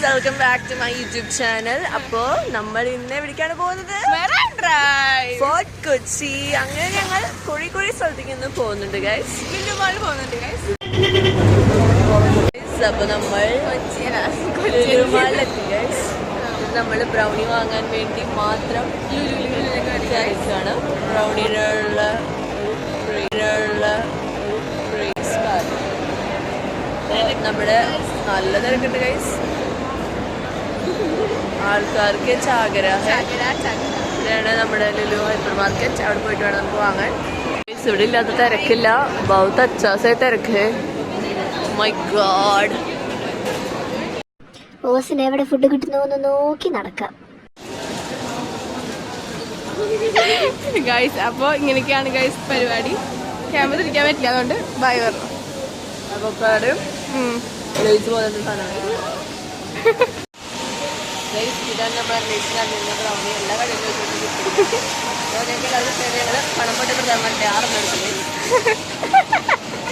Welcome back to my YouTube channel. അപ്പോൾ നമ്മൾ ഇന്ന് എവിടേക്കാണ് പോകുന്നത്? ഫോർട്ട് കൊച്ചി. അങ്ങനെ ഞങ്ങൾ കുഴി സ്ഥലത്തേക്ക് ഇന്ന് പോകുന്നുണ്ട് ഗൈസ്. അപ്പോൾ നമ്മൾ ലുലുമാളിലെത്തി ഗൈസ്. നമ്മൾ ബ്രൗണി വാങ്ങാൻ വേണ്ടി മാത്രം ആണ്. ബ്രൗണിയിലുള്ള നമ്മുടെ നല്ല തിരക്കുണ്ട് ഗൈസ്. ആൾക്കാർക്ക് ചാകര ഇതാണ് നമ്മുടെ ലുലു ഹൈപ്പർ മാർക്കറ്റ്. അവിടെ പോയിട്ട് വേണം നമുക്ക് വാങ്ങാൻ. ഇവിടെ ഇല്ലാത്ത തിരക്കില്ല. ബഹുത് അച്ചാസേ തിരക്ക്. My God. ഓസിന് എവിടെ ഫുഡ് കിട്ടുന്നു നോക്കി നടക്കാം ഗൈസ്. അപ്പോൾ ഇങ്ങനെയൊക്കെയാണ് ഗൈസ് പരിപാടി. ക്യാമറ തിരിക്കാൻ പറ്റില്ല, അതുകൊണ്ട് ബൈ പറഞ്ഞു. അവക്കാടും പോകുന്ന സാധനമാണ്. ഇതാണ് നമ്മുടെ അന്വേഷിച്ച് ബ്രൗണി എല്ലാ കടയിലും പണപ്പെട്ട് പ്രധാനമന്ത്രി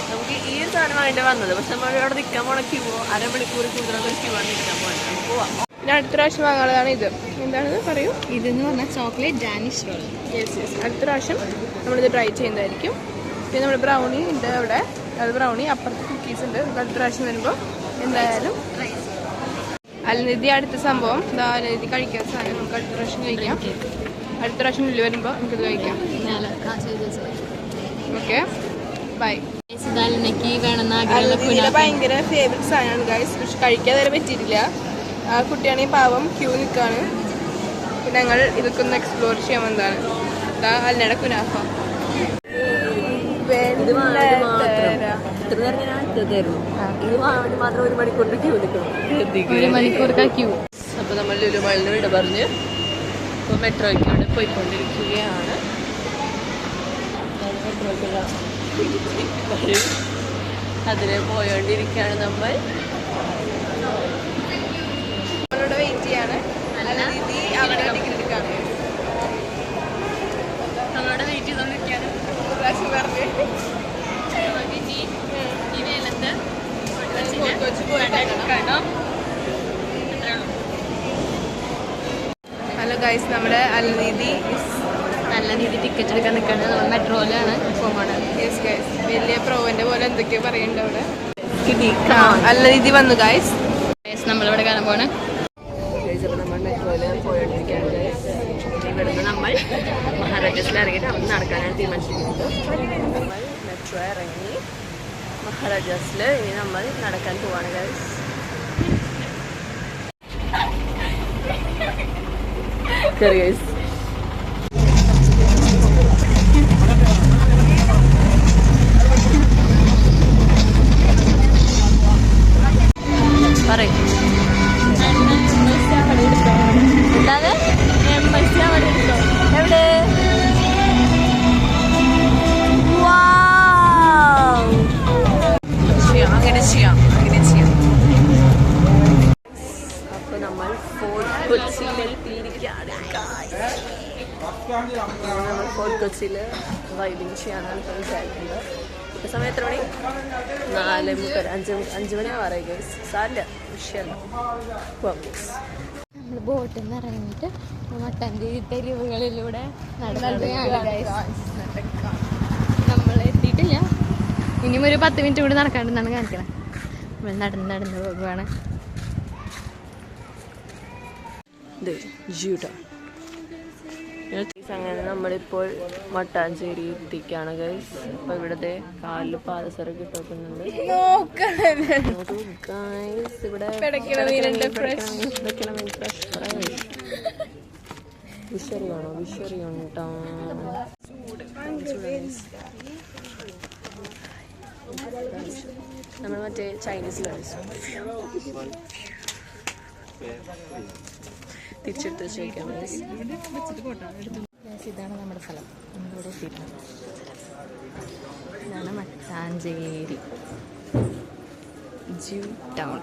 നമുക്ക് ഈ ഒരു സാധനമായിട്ട് വന്നത്. പക്ഷെ നമ്മൾ അവിടെ നിൽക്കാൻ പോണ ക്യൂ അരമണിക്കൂർ കൂടുതലുള്ള ക്യൂ ആണ് നിൽക്കാൻ പോകണം. നമുക്ക് പോവാം. പിന്നെ അടുത്ത പ്രാവശ്യം വാങ്ങാനുള്ളതാണ് ഇത്. എന്താണെന്ന് പറയൂ. ഇതെന്ന് പറഞ്ഞാൽ ചോക്ലേറ്റ് ഡാനിഷ് റോൾ. യെസ്. അടുത്ത പ്രാവശ്യം നമ്മളിത് ട്രൈ ചെയ്യുന്നതായിരിക്കും. പിന്നെ നമ്മുടെ ബ്രൗണി ഉണ്ട് അവിടെ. അത് ബ്രൗണി, അപ്പുറത്ത് കുക്കീസ് ഉണ്ട്. നമുക്ക് അടുത്ത പ്രാവശ്യം വരുമ്പോൾ എന്തായാലും അൽനിധി അടുത്ത സംഭവം. അൽനിധി കഴിക്കാത്ത സാധനം നമുക്ക് അടുത്ത പ്രാവശ്യം കഴിക്കാം. അടുത്ത പ്രാവശ്യം ഉള്ളിൽ വരുമ്പോൾ നമുക്കിത് കഴിക്കാം. Okay, bye. ഭയങ്കര ഫേവറേറ്റ് സാധനമാണ് ഗൈസ്. പക്ഷെ കഴിക്കാൻ വരെ പറ്റിയിട്ടില്ല. ആ കുട്ടിയാണെങ്കിൽ പാവം ക്യൂ നിൽക്കാണ്. പിന്നെ ഞങ്ങൾ ഇതൊക്കെ ഒന്ന് എക്സ്പ്ലോർ ചെയ്യാൻ വന്നതാണ്. അൽനയുടെ കുനാഫ. ഇത് മാത്രം 1 മണിക്കൂറിന്റെ ക്യൂ നിൽക്കണം. 1 മണിക്കൂർ ക്യൂ. അപ്പൊ നമ്മൾ ലുലുമാളിന് വിട പറഞ്ഞ് ഇപ്പൊ മെട്രോയ്ക്കാണ് പോയിക്കൊണ്ടിരിക്കുകയാണ്. അതിന് പോയോണ്ടിരിക്കുകയാണ് നമ്മൾ. നമ്മളിവിടെ വെയിറ്റ് ചെയ്യാണ്. അവിടെ ടിക്കറ്റ് എടുക്കാണ്. നമ്മളോട് വെയിറ്റ് ചെയ്തോണ്ടിരിക്കാണ്. പ്രാവശ്യം പറഞ്ഞ് ഹലോ ഗൈസ്, നമ്മുടെ അൽനീതി നല്ല രീതിയിൽ ടിക്കറ്റ് എടുക്കാൻ നിൽക്കുകയാണ്. നമ്മൾ മെട്രോയിലാണ് പോകണം. Yes guys. വലിയ പ്രോവിന്റെ പോലെ എന്തൊക്കെയോ പറയുന്നുണ്ട് അവിടെ. അൽനീതി വന്നു ഗൈസ്. നമ്മളിവിടെ കാണാൻ പോണ്. നമ്മൾ മെട്രോയില് പോയോണ്ടിരിക്കുകയാണ്. ഇവിടുന്ന് നമ്മൾ മഹാരാജാസിൽ ഇറങ്ങിയിട്ട് അവിടെ നടക്കാനാണ് തീരുമാനിച്ചിരിക്കുന്നത്. നമ്മൾ മെട്രോ ഇറങ്ങി മഹാരാജാസിൽ ഇനി നമ്മൾ നടക്കാൻ പോവാണ് ഗൈസ്. ഗൈസ് പറയും എന്താതെ എവിടെ അങ്ങനെ ചെയ്യാം. അപ്പൊ നമ്മൾ ഫോർട്ട് കൊച്ചിയിലെത്തിയിരിക്കുകയാണ്. നമ്മൾ ഫോർട്ട് കൊച്ചിയിൽ വൈബിങ് ചെയ്യാനാണ് വിചാരിക്കുന്നത്. ഇപ്പൊ സമയം എത്ര മണി? 4:30 5 മണി ആവാറായി ഗൈസ്. സാരില്ല, വിഷയമല്ല. നമ്മൾ ബോട്ടിൽ നിന്ന് ഇറങ്ങിയിട്ട് മട്ടൻ്റെ തെരുവുകളിലൂടെ നടക്കുകയാണ്. നമ്മൾ എത്തിയിട്ടില്ല. ഇനിയും ഒരു 10 മിനിറ്റ് കൂടി നടക്കാണ്ടെന്നാണ് കാണിക്കണം. നമ്മൾ നടന്ന് പോകുകയാണ്. അങ്ങനെ നമ്മളിപ്പോൾ മട്ടാഞ്ചേരി എത്തിക്കാണ് ഗൈസ്. അപ്പൊ ഇവിടത്തെ കാലില് പാദസരം കിട്ടുന്നുണ്ട്. ഇവിടെ വിഷറി ഉണ്ടോ? നമ്മൾ മറ്റേ ചൈനീസ് കഴിച്ചു തിരിച്ചെടുത്ത് വെച്ചേക്കാൻ. ഇതാണ് നമ്മുടെ സ്ഥലം. നമ്മളിവിടെ എത്തിയിട്ടുണ്ട്. ഇതാണ് മട്ടാഞ്ചേരി ജൂ ടൗൺ.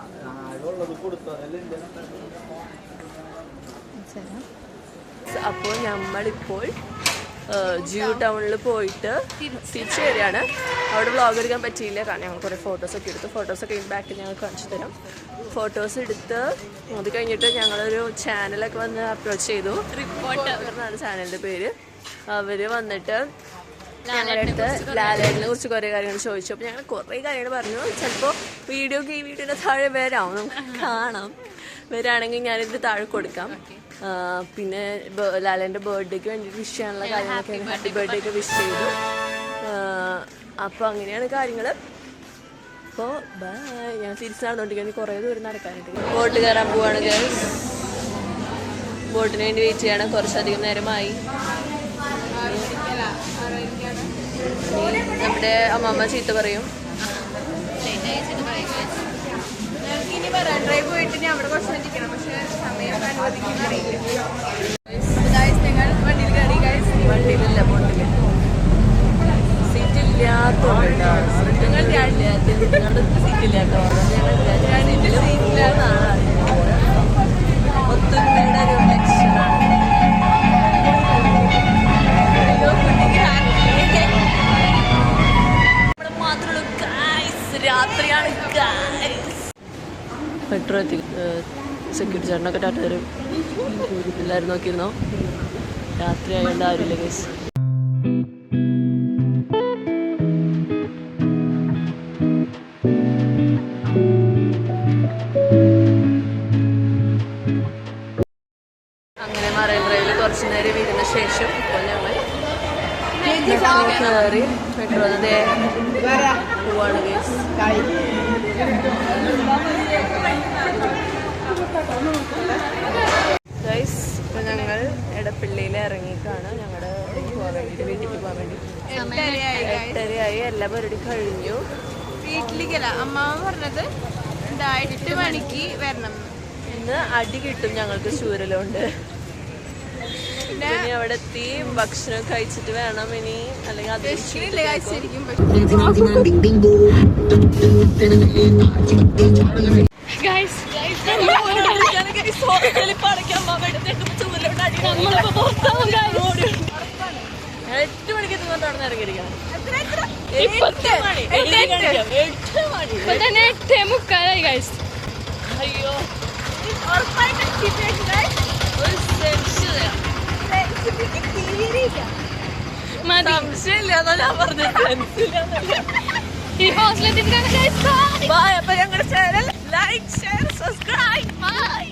അപ്പോൾ നമ്മളിപ്പോൾ ജിയോ ടൗണിൽ പോയിട്ട് തിരിച്ചു വരികയാണ്. അവിടെ വ്ളോഗ് എടുക്കാൻ പറ്റിയില്ല, കാരണം ഞങ്ങൾ കുറേ ഫോട്ടോസൊക്കെ എടുത്തു. ഫോട്ടോസൊക്കെ ബാക്കിൽ ഞങ്ങൾ കാണിച്ചു തരാം. ഫോട്ടോസ് എടുത്ത് അത് കഴിഞ്ഞിട്ട് ഞങ്ങളൊരു ചാനലൊക്കെ വന്ന് അപ്രോച്ച് ചെയ്തു. റിപ്പോർട്ട് എന്നാണ് ചാനലിൻ്റെ പേര്. അവർ വന്നിട്ട് ഞങ്ങളുടെ അടുത്ത് ലാലേട്ടനെ കുറിച്ച് കുറേ കാര്യങ്ങൾ ചോദിച്ചു. അപ്പോൾ ഞങ്ങൾ കുറേ കാര്യങ്ങൾ പറഞ്ഞു. ചിലപ്പോൾ ഈ വീഡിയോയുടെ താഴെ വരാം, നമുക്ക് കാണാം. വരാണെങ്കിൽ ഞാനിത് താഴെ കൊടുക്കാം. പിന്നെ ലാലേൻ്റെ ബർത്ത്ഡേക്ക് വേണ്ടിയിട്ട് വിഷ് ചെയ്യാനുള്ള കാര്യങ്ങളൊക്കെ ഹാപ്പി ബർത്ത്ഡേ ഒക്കെ വിഷ് ചെയ്തു. അപ്പോൾ അങ്ങനെയാണ് കാര്യങ്ങൾ. അപ്പോൾ ബൈ. ഞാൻ തിരിച്ച് നടന്നുകൊണ്ടിരിക്കുകയാണ്, കുറേ ദൂരം നടക്കാനായിട്ട്. ബോട്ട് കയറാൻ പോവാണ് ഗേൾസ്. ബോട്ടിന് വേണ്ടി വെയിറ്റ് ചെയ്യണം, കുറച്ചധികം നേരമായി. നമ്മുടെ അമ്മമ്മ ചീത്ത പറയും. ഇനി പറയാം, ഡ്രൈവ് പോയിട്ട് ഞാൻ അവിടെ കുറച്ച് ഇരിക്കണം, പക്ഷെ സമയം അനുവദിക്കുന്ന അറിയില്ല. നിങ്ങൾ വണ്ടിയിൽ കയറി ഗൈസ്. വണ്ടിയിലില്ല, ബോട്ടിൽ സീറ്റില്ലാത്തോണ്ടോ? നിങ്ങളുടെ സീറ്റില്ലാട്ടോ? ഒത്തുമയുടെ ഒരു ലക്ഷണമാണ്. മാത്രമുള്ള ഗൈസ്, രാത്രിയാണ് ഗൈസ്. മെട്രോ എത്തി. സെക്യൂരിറ്റി ചേട്ടനൊക്കെ ടാറ്റ തരും. എല്ലാവരും നോക്കിയിരുന്നോ? രാത്രി ആയതുകൊണ്ട് ആരുമില്ല ഗൈസ്. അങ്ങനെ മറൈൻ ഡ്രൈവിൽ കുറച്ച് നേരം ഇരുന്ന ശേഷം ഇപ്പോൾ ഞങ്ങൾ കയറി മെട്രോ പോവാണ് ഗൈസ്. ഗൈസ്, ഇപ്പോൾ ഞങ്ങൾ എടപ്പള്ളിയിൽ ഇറങ്ങിക്കാണ്. ഞങ്ങളുടെ വീട്ടിലേക്ക് പോകാൻ വേണ്ടി 8:30 എല്ലാ പരിപാടി കഴിഞ്ഞു. വീട്ടിലേക്കല്ല, അമ്മാവൻ പറഞ്ഞത് 8 മണിക്ക് വരണം. ഇന്ന് അടി കിട്ടും ഞങ്ങൾക്ക് ചൂരലുണ്ട്. പിന്നെ അവിടെ എത്തി ഭക്ഷണം കഴിച്ചിട്ട് വേണം ഇനി, അല്ലെങ്കിൽ അത് കഴിച്ചിരിക്കും. എട്ട് മണിക്ക് എത്തുന്നോണ്ട് അവിടെ നിന്ന് ഇറങ്ങിയിരിക്കണം. 8:45 ഗൈസ്. അയ്യോ, സംശയമില്ല ഞാൻ പറഞ്ഞത്. ഈ ഹോസ്റ്റലിൽ ബൈ. അപ്പൊ ഞങ്ങളുടെ channel like, share, subscribe. By.